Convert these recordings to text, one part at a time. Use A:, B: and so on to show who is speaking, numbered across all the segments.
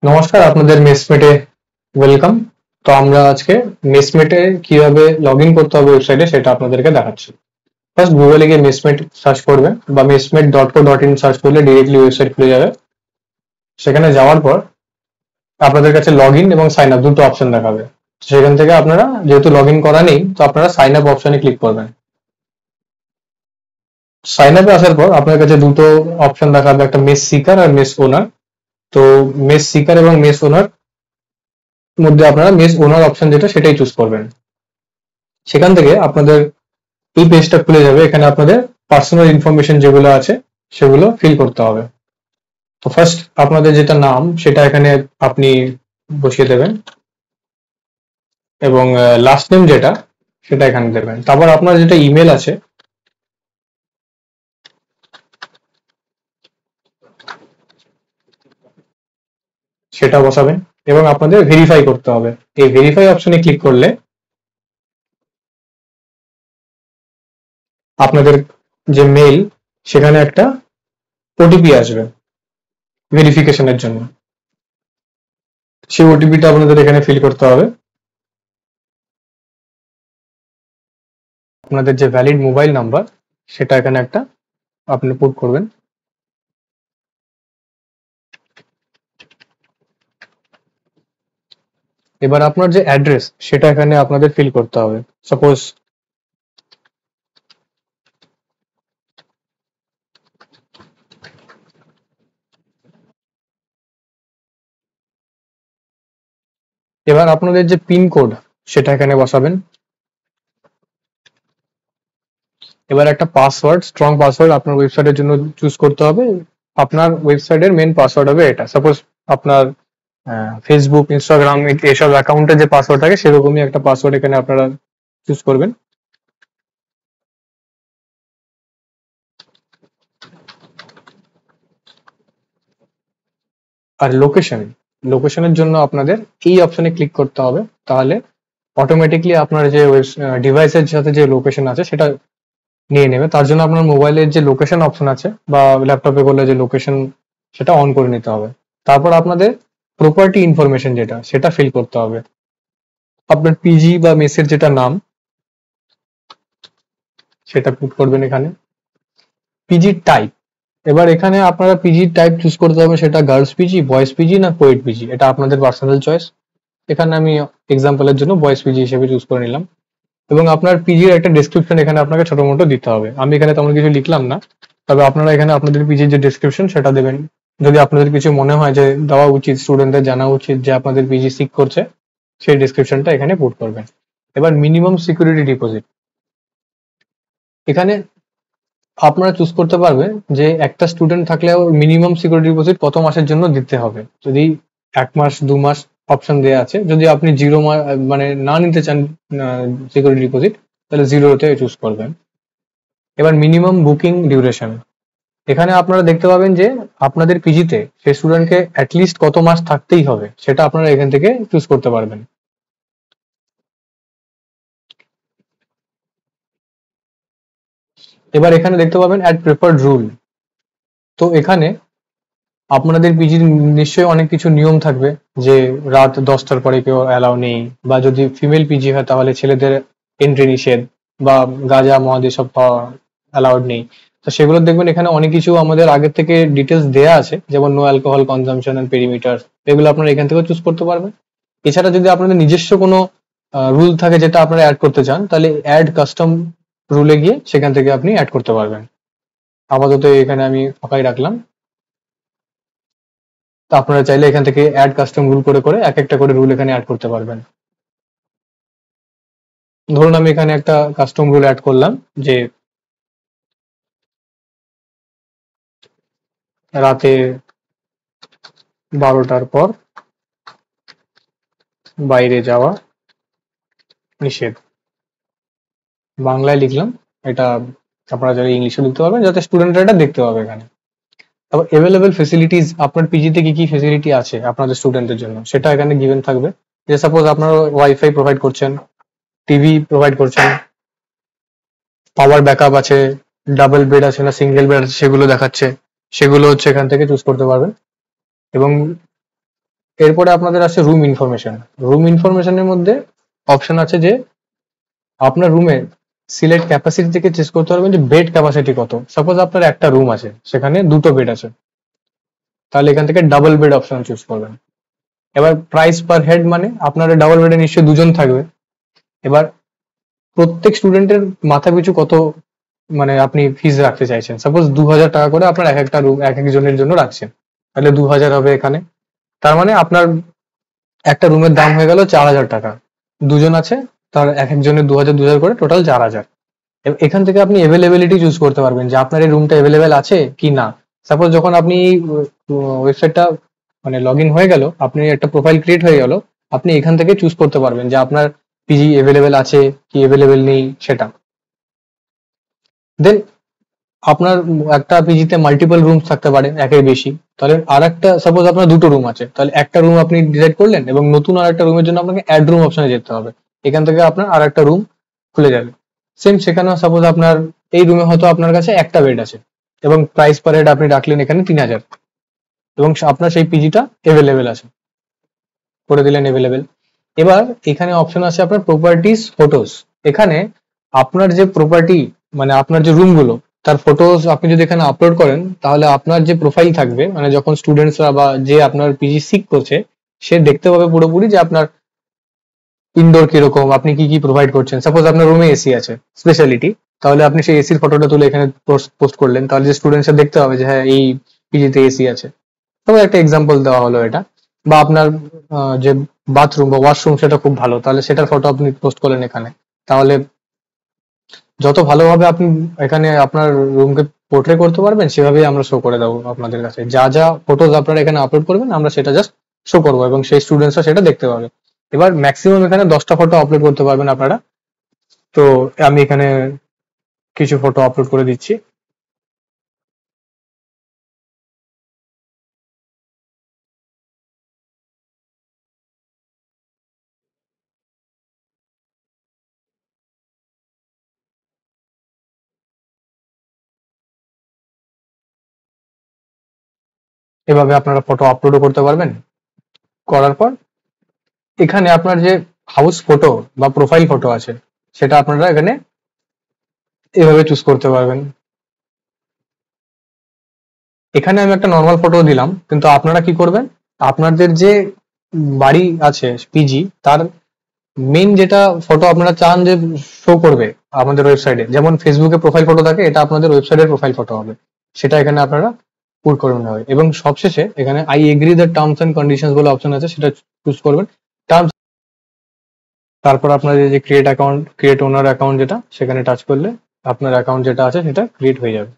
A: নমস্কার, আপনাদের মেসমেটে ওয়েলকাম। তো আমরা আজকে মেসমেটে কিভাবে লগ ইন করতে হবে ওয়েবসাইটে সেটা আপনাদেরকে দেখাচ্ছি। ফার্স্ট গুগলে গিয়ে মেসমেট সার্চ করবেন বা mesmet.co.in সার্চ করলে ডিরেক্টলি ওয়েবসাইট খুলে যাবে। সেখানে যাওয়ার পর আপনাদের কাছে লগ ইন এবং সাইন আপ দুটো অপশন দেখাবে। সেখান থেকে আপনারা যেহেতু লগ ইন করা নেই, তো আপনারা সাইন আপ অপশনে ক্লিক করবেন। সাইন আপে আসার পর আপনার কাছে দুটো অপশন দেখাবে, একটা মেস সিকার আর মেস ওনার। তো মেস সিকার এবং মেস ওনার মধ্যে আপনারা মেস ওনার অপশন যেটা সেটাই চুজ করবেন। সেখান থেকে আপনাদের এই পেজটা খুলে যাবে। এখানে আপনাদের পার্সোনাল ইনফরমেশন যেগুলো আছে সেগুলো ফিল করতে হবে। তো ফার্স্ট আপনাদের যেটা নাম সেটা এখানে আপনি বসিয়ে দেবেন এবং লাস্ট নেম যেটা সেটা এখানে দেবেন। তারপর আপনার যেটা ইমেল আছে সেটা বসাবেন এবং আপনাদের ভেরিফাই করতে হবে। এই ভেরিফাই অপশনে ক্লিক করলে আপনাদের যে মেইল সেখানে একটা ওটিপি আসবে ভেরিফিকেশনের জন্য। সেই ওটিপিটা আপনাদের এখানে ফিল করতে হবে। আপনাদের যে ভ্যালিড মোবাইল নাম্বার সেটা এখানে একটা আপনি পুট করবেন। এবার আপনার যে অ্যাড্রেস সেটা এখানে আপনাদের ফিল করতে হবে। সাপোজ এবার আপনাদের যে পিন কোড সেটা এখানে বসাবেন। এবার একটা পাসওয়ার্ড, স্ট্রং পাসওয়ার্ড আপনার ওয়েবসাইটের জন্য চুজ করতে হবে। আপনার ওয়েবসাইটের মেন পাসওয়ার্ড হবে এটা। সাপোজ আপনার ফেসবুক, ইনস্টাগ্রাম এসব অ্যাকাউন্টে যে পাসওয়ার্ড থাকে সেরকমই একটা পাসওয়ার্ড এখানে আপনারা চুজ করবেন। আর লোকেশনের জন্য আপনাদের এই অপশনে ক্লিক করতে হবে। তাহলে অটোমেটিকলি আপনার যে ডিভাইসের সাথে যে লোকেশন আছে সেটা নিয়ে নেবে। তার জন্য আপনার মোবাইলের যে লোকেশন অপশন আছে বা ল্যাপটপে করলে যে লোকেশন সেটা অন করে নিতে হবে। তারপর আপনাদের প্রপার্টি ইনফরমেশন যেটা সেটা ফিল করতে হবে। আপনার পিজি বা মেসের যেটা নাম সেটা পুট করবেন এখানে। পিজি টাইপ, এবার এখানে আপনারা পিজি টাইপ চুজ করতে হবে, সেটা গার্লস পিজি, বয়েজ পিজি না কোয়েট পিজি, এটা আপনাদের পার্সোনাল চয়েস। এখানে আমি এক্সাম্পলের জন্য বয়েজ পিজি হিসেবে চুজ করে নিলাম। এবং আপনার পিজির একটা ডেসক্রিপশন এখানে আপনাকে ছোট মোটো দিতে হবে। আমি এখানে তেমন কিছু লিখলাম না, তবে আপনারা এখানে আপনাদের পিজির যে ডেসক্রিপশন সেটা দেবেন। যদি আপনাদের কিছু মনে হয় যে দেওয়া উচিত, স্টুডেন্টদের জানা উচিত যে আপনাদের পিজি সিক করছে, সেই ডেসক্রিপশনটা এখানে পুট করবেন। এবার মিনিমাম সিকিউরিটি ডিপোজিট, এখানে আপনারা চুজ করতে পারবেন যে একটা স্টুডেন্ট থাকলেও মিনিমাম সিকিউরিটি ডিপোজিট কত মাসের জন্য দিতে হবে। যদি 1 মাস 2 মাস অপশন দেওয়া আছে, যদি আপনি 0 মাস মানে না নিতে চান সিকিউরিটি ডিপোজিট, তাহলে 0-তে চুজ করবেন। এবার মিনিমাম বুকিং ডিউরেশন, এখানে আপনারা দেখতে পাবেন যে আপনাদের পিজিতে সেই স্টুডেন্টকে অ্যাটলিস্ট কত মাস থাকতেই হবে সেটা আপনারা এখান থেকে চুজ করতে পারবেন। এবার এখানে দেখতে পাবেন অ্যাড প্রেফার্ড রুল। তো এখানে আপনাদের পিজির নিশ্চয়ই অনেক কিছু নিয়ম থাকবে, যে রাত 10টার পরে কেউ অ্যালাউ নেই, বা যদি ফিমেল পিজি হয় তাহলে ছেলেদের এন্ট্রি নিষেধ, বা গাঁজা মদ এসব খাওয়া অ্যালাউড নেই। তো সেগুলো দেখবেন এখানে অনেক কিছু আমাদের আগের থেকে ডিটেলস দেয়া আছে, যেমন no alcohol consumption and perimeter, এগুলো আপনারা এখান থেকে চুজ করতে পারবেন। এছাড়া যদি আপনাদের নিজস্ব কোনো রুল থাকে যেটা আপনারা অ্যাড করতে চান, তাহলে অ্যাড কাস্টম রুলে গিয়ে সেখান থেকে আপনি অ্যাড করতে পারবেন। আপাতত এখানে আমি ফাঁকাই রাখলাম। তো আপনারা চাইলে এখান থেকে অ্যাড কাস্টম রুল করে করে এক একটা করে রুল এখানে অ্যাড করতে পারবেন। ধরুন আমি এখানে একটা কাস্টম রুল অ্যাড করলাম যে রাতে 12টার পর বাইরে যাওয়া নিষেধ, বাংলায় লিখলাম। এটা আপনারা চাইলে ইংলিশে লিখতে পারবেন যাতে স্টুডেন্টরা এটা দেখতে পাবে এখানে। তারপর অ্যাভেলেবেল ফেসিলিটিস, আপনার পিজিতে কি কি ফেসিলিটি আছে আপনাদের স্টুডেন্টদের জন্য সেটা এখানে গিভেন থাকবে। যে সাপোজ আপনারা ওয়াইফাই প্রোভাইড করছেন, টিভি প্রোভাইড করছেন, পাওয়ার ব্যাকআপ আছে, ডাবল বেড আছে না সিঙ্গেল বেড আছে সেগুলো দেখাচ্ছে, সেগুলো হচ্ছে এখান থেকে চুজ করতে পারবেন। এবং এরপরে আপনাদের আসছে রুম ইনফরমেশন। রুম ইনফরমেশনের মধ্যে অপশন আছে যে আপনার রুমের সিলেক্ট ক্যাপাসিটি থেকে চেক করতে পারবেন যে বেড ক্যাপাসিটি কত। সাপোজ আপনার একটা রুম আছে, সেখানে দুটো বেড আছে, তাহলে এখান থেকে ডাবল বেড অপশন চুজ করবেন। এবার প্রাইস পার হেড, মানে আপনার ডাবল বেডে নিশ্চয়ই দুজন থাকবে। এবার প্রত্যেক স্টুডেন্টের মাথা পিছু কত মানে আপনি ফিস রাখতে চাইছেন, সাপোজ 2000 টাকা করে আপনার এক একটা রুম এক একজনের জন্য রাখছেন, তাহলে 2000 হবে এখানে। তার মানে আপনার একটা রুমের দাম হয়ে গেল 4000 টাকা। দুজন আছে, তার এক একজনের 2000 করে টোটাল 4000। এখান থেকে আপনি অ্যাভেলেবিলিটি চুজ করতে পারবেন যে আপনার এই রুমটা অ্যাভেলেবেল আছে কি না। সাপোজ যখন আপনি ওয়েবসাইটটা মানে লগ ইন হয়ে গেল, আপনি একটা প্রোফাইল ক্রিয়েট হয়ে গেল, আপনি এখান থেকে চুজ করতে পারবেন যে আপনার পিজি অ্যাভেলেবেল আছে কি অ্যাভেলেবেল নেই সেটা। দেন আপনার একটা পিজিতে মাল্টিপল রুম থাকতে পারে, একের বেশি। তাহলে আর একটা সাপোজ আপনার দুটো রুম আছে, তাহলে একটা রুম আপনি ডিসাইড করলেন এবং নতুন আর একটা রুমের জন্য আপনাকে অ্যাড রুম অপশনে যেতে হবে। এখান থেকে আপনার আর একটা রুম খুলে যাবে। সেম সেখানেও সাপোজ আপনার এই রুমে হয়তো আপনার কাছে একটা বেড আছে এবং প্রাইস পার হেড আপনি রাখলেন এখানে 3000, এবং আপনার সেই পিজিটা অ্যাভেলেবেল আছে, করে দিলেন অ্যাভেলেবেল। এবার এখানে অপশন আছে আপনার প্রপার্টিস ফটোস। এখানে আপনার যে প্রপার্টি মানে আপনার যে রুমগুলো তার ফটোস আপনি যদি এখানে আপলোড করেন, তাহলে আপনার যে প্রোফাইল থাকবে মানে যখন স্টুডেন্টসরা বা যে আপনার পিজি সিক করছে সে দেখতে পাবে পুরোপুরি যে আপনার ইনডোর কিরকম, আপনি কি কি প্রোভাইড করছেন। সাপোজ আপনার রুমে এসি আছে স্পেশালিটি, তাহলে আপনি সেই এসির ফটোটা তুলে এখানে পোস্ট করলেন, তাহলে যে স্টুডেন্টসরা দেখতে পাবে যে হ্যাঁ এই পিজিতে এসি আছে। তবে একটা এক্সাম্পল দেওয়া হলো এটা। বা আপনার যে বাথরুম বা ওয়াশরুম সেটা খুব ভালো, তাহলে সেটার ফটো আপনি পোস্ট করলেন এখানে। তাহলে যত ভালোভাবে আপনি এখানে আপনার রুমকে পোর্ট্রে করতে পারবেন সেভাবেই আমরা শো করে দেবো আপনাদের কাছে। যা যা ফটোজ আপনারা এখানে আপলোড করবেন আমরা সেটা জাস্ট শো করবো এবং সেই স্টুডেন্টসরা সেটা দেখতে পাবে। এবার ম্যাক্সিমাম এখানে 10টা ফটো আপলোড করতে পারবেন আপনারা। তো আমি এখানে কিছু ফটো আপলোড করে দিচ্ছি। এভাবে আপনারা ফটো আপলোডও করতে পারবেন। করার পর এখানে আপনার যে হাউস ফটো বা প্রোফাইল ফটো আছে সেটা আপনারা এখানে এভাবে চুজ করতে পারবেন। এখানে আমি একটা নর্মাল ফটো দিলাম, কিন্তু আপনারা কি করবেন, আপনাদের যে বাড়ি আছে পিজি তার মেইন যেটা ফটো আপনারা চান যে শো করবে আমাদের ওয়েবসাইটে, যেমন ফেসবুকে প্রোফাইল ফটো থাকে, এটা আপনাদের ওয়েবসাইটের প্রোফাইল ফটো হবে, সেটা এখানে আপনারা পুট করবেন হবে। এবং সবশেষে এখানে I agree the terms and conditions বলে অপশন আছে, সেটা চুজ করবেন টার্মস। তারপর আপনার যে create account, create owner account যেটা, সেখানে টাচ করলে আপনার অ্যাকাউন্ট যেটা আছে সেটা ক্রিয়েট হয়ে যাবে।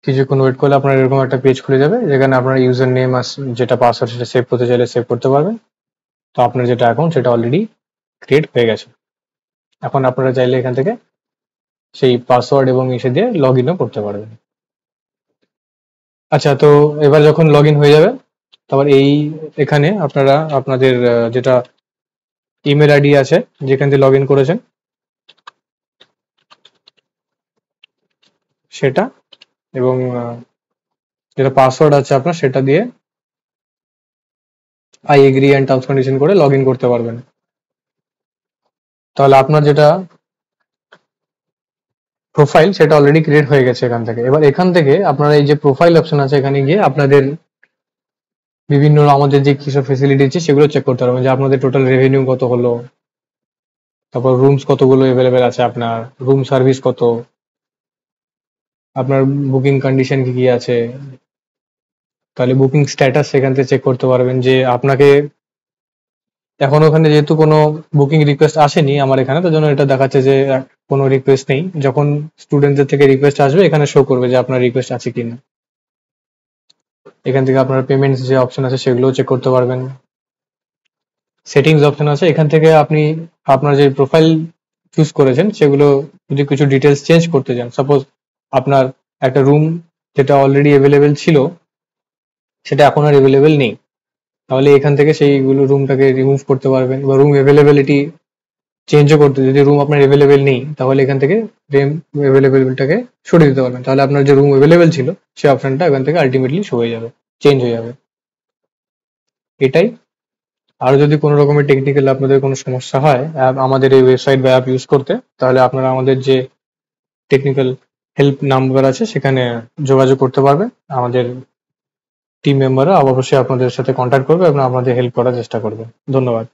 A: কিছুক্ষণ ওয়েট করলে আপনার এরকম একটা পেজ খুলে যাবে, যেখানে আপনার ইউজার নেম যেটা পাসওয়ার্ড সেটা সেভ করতে চাইলে সেভ করতে পারবেন। তো আপনার যেটা অ্যাকাউন্ট সেটা অলরেডি ক্রিয়েট হয়ে গেছে। এখন আপনারা চাইলে এখান থেকে সেই পাসওয়ার্ড এবং এসে দিয়ে লগ ইনও করতে পারবেন। আচ্ছা, তো এবার যখন লগ ইন হয়ে যাবে, তারপর এই এখানে আপনারা আপনাদের যেটা ইমেল আইডি আছে যেখান থেকে লগ ইন করেছেন সেটা, এবং যেটা পাসওয়ার্ড আছে আপনার সেটা দিয়ে I agree and terms condition করে লগ ইন করতে পারবেন। তাহলে আপনার যেটা প্রোফাইল সেটা অলরেডি ক্রিয়েট হয়ে গেছে এখান থেকে। এবার এখান থেকে আপনারা এই যে প্রোফাইল অপশন আছে এখানে গিয়ে আপনাদের বিভিন্ন আমাদের যে কিসব ফেসিলিটি আছে সেগুলো চেক করতে পারবেন, যে আপনাদের টোটাল রেভিনিউ কত হলো, তারপর রুমস কতগুলো অ্যাভেলেবেল আছে, আপনার রুম সার্ভিস কত, আপনার বুকিং কন্ডিশন কি কি আছে। তাহলে বুকিং স্ট্যাটাস সেখান থেকে চেক করতে পারবেন, যে আপনাকে এখন ওখানে যেহেতু কোনো বুকিং রিকোয়েস্ট আসেনি আমার এখানে, তো জন্য এটা দেখাচ্ছে যে কোনো রিকোয়েস্ট নেই। যখন স্টুডেন্টদের থেকে রিকোয়েস্ট আসবে এখানে শো করবে যে আপনার রিকোয়েস্ট আছে কিনা। এখান থেকে আপনার পেমেন্টস যে অপশন আছে সেগুলো চেক করতে পারবেন। সেটিংস অপশন আছে, এখান থেকে আপনি আপনার যে প্রোফাইল চুজ করেছেন সেগুলো যদি কিছু ডিটেলস চেঞ্জ করতে চান, সাপোজ আপনার একটা রুম যেটা অলরেডি অ্যাভেলেবেল ছিল সেটা এখন আর অ্যাভেলেবেল নেই, তাহলে এখান থেকে সেইগুলো রুমটাকে রিমুভ করতে পারবেন। বা রুম অ্যাভেলেবিলিটি চেঞ্জও করতে, যদি রুম আপনার অ্যাভেলেবেল নেই তাহলে এখান থেকে রুম অ্যাভেলেবেলটাকে সরিয়ে দিতে পারবেন, তাহলে আপনার যে রুম অ্যাভেলেবেল ছিল সেই অপশনটা এখান থেকে আলটিমেটলি শো হয়ে যাবে, চেঞ্জ হয়ে যাবে। এটাই। আর যদি কোনো রকমের টেকনিক্যাল আপনাদের কোনো সমস্যা হয় আমাদের এই ওয়েবসাইট বা অ্যাপ ইউজ করতে, তাহলে আপনারা আমাদের যে টেকনিক্যাল হেল্প নাম্বার আছে সেখানে যোগাযোগ করতে পারবেন। আমাদের টিম মেম্বাররা অবশ্যই আপনাদের সাথে কন্ট্যাক্ট করবে এবং আপনাদের হেল্প করার চেষ্টা করবে। ধন্যবাদ।